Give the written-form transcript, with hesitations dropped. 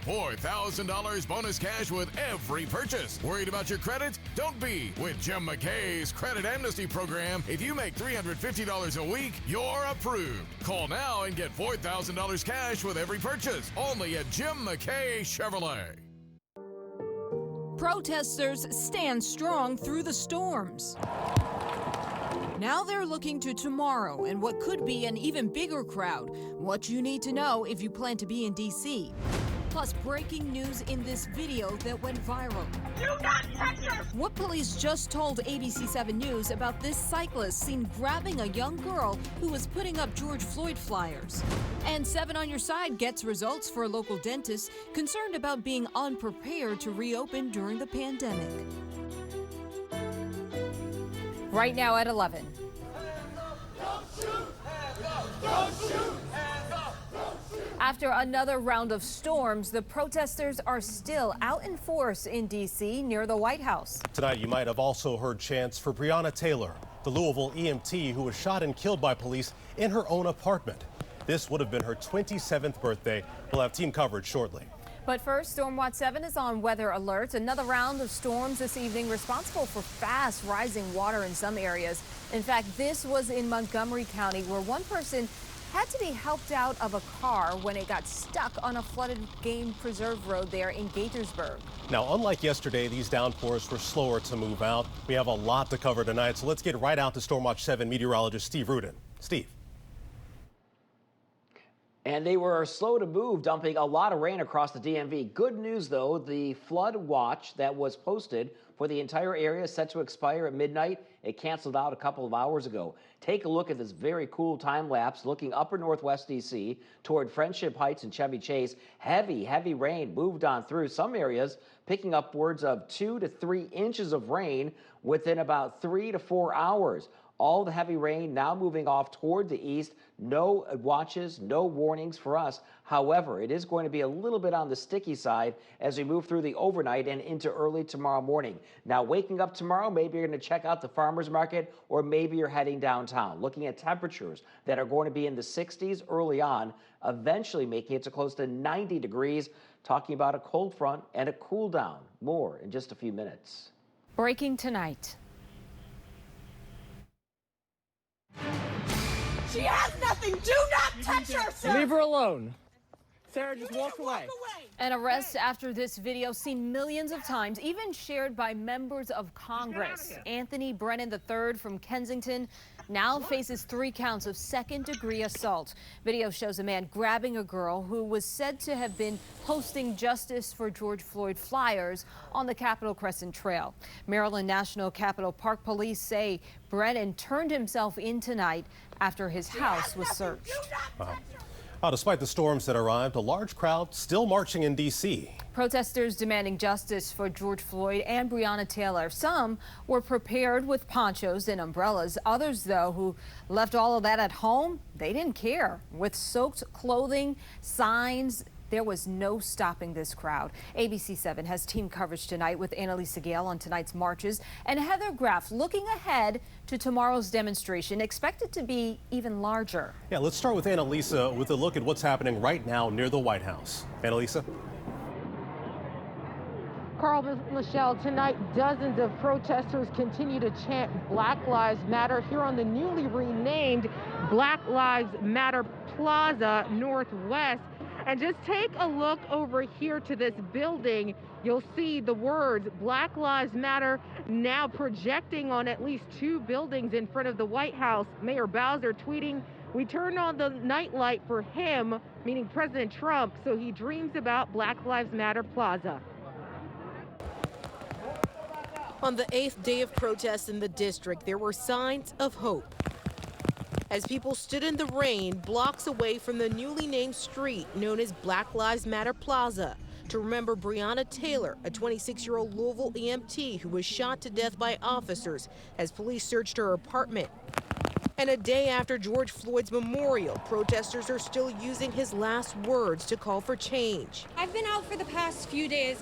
$4,000 bonus cash with every purchase. Worried about your credit? Don't be. With Jim McKay's Credit Amnesty Program, if you make $350 a week, you're approved. Call now and get $4,000 cash with every purchase. Only at Jim McKay Chevrolet. Protesters stand strong through the storms. Now they're looking to tomorrow and what could be an even bigger crowd. What you need to know if you plan to be in D.C. Plus, breaking news in this video that went viral. Do not touch her! What police just told ABC 7 News about this cyclist seen grabbing a young girl who was putting up George Floyd flyers. And 7 on Your Side gets results for a local dentist concerned about being unprepared to reopen during the pandemic. Right now at 11. After another round of storms, the protesters are still out in force in D.C. near the White House. Tonight, you might have also heard chants for Breonna Taylor, the Louisville EMT who was shot and killed by police in her own apartment. This would have been her 27th birthday. We'll have team coverage shortly. But first, Stormwatch 7 is on weather alert. Another round of storms this evening responsible for fast rising water in some areas. In fact, this was in Montgomery County where one person had to be helped out of a car when it got stuck on a flooded game preserve road there in Gaithersburg. Now, unlike yesterday, these downpours were slower to move out. We have a lot to cover tonight, so let's get right out to Stormwatch 7 meteorologist Steve Rudin. Steve. And they were slow to move, dumping a lot of rain across the DMV. Good news, though, the flood watch that was posted for the entire area is set to expire at midnight. It canceled out a couple of hours ago. Take a look at this very cool time lapse looking upper northwest D.C. toward Friendship Heights and Chevy Chase. Heavy rain moved on through some areas, picking upwards of 2 to 3 inches of rain within about 3 to 4 hours. All the heavy rain now moving off toward the east. No watches, no warnings for us. However, it is going to be a little bit on the sticky side as we move through the overnight and into early tomorrow morning. Now, waking up tomorrow, maybe you're going to check out the farmer's market or maybe you're heading downtown. Looking at temperatures that are going to be in the 60s early on, eventually making it to close to 90 degrees. Talking about a cold front and a cool down. More in just a few minutes. Breaking tonight. She has nothing! Do not touch her, sir! Leave her alone. Sarah, just walk away. An arrest after this video seen millions of times, even shared by members of Congress. Anthony Brennan III from Kensington now faces 3 counts of second-degree assault. Video shows a man grabbing a girl who was said to have been posting Justice for George Floyd flyers on the Capitol Crescent Trail. Maryland National Capitol Park Police say Brennan turned himself in tonight after his house was searched. Despite the storms that arrived, a large crowd still marching in D.C. Protesters demanding justice for George Floyd and Breonna Taylor. Some were prepared with ponchos and umbrellas. Others, though, who left all of that at home, they didn't care. With soaked clothing, signs, there was no stopping this crowd. ABC 7 has team coverage tonight with Annalisa Gale on tonight's marches and Heather Graff looking ahead to tomorrow's demonstration, expected to be even larger. Yeah, let's start with Annalisa with a look at what's happening right now near the White House. Annalisa? Carl, Michelle, tonight dozens of protesters continue to chant Black Lives Matter here on the newly renamed Black Lives Matter Plaza Northwest. And just take a look over here to this building. You'll see the words Black Lives Matter now projecting on at least 2 buildings in front of the White House. Mayor Bowser tweeting, "We turned on the nightlight for him," meaning President Trump, "so he dreams about Black Lives Matter Plaza." On the 8th day of protests in the district, there were signs of hope as people stood in the rain blocks away from the newly named street known as Black Lives Matter Plaza to remember Breonna Taylor, a 26-year-old Louisville EMT who was shot to death by officers as police searched her apartment. And a day after George Floyd's memorial, protesters are still using his last words to call for change. I've been out for the past few days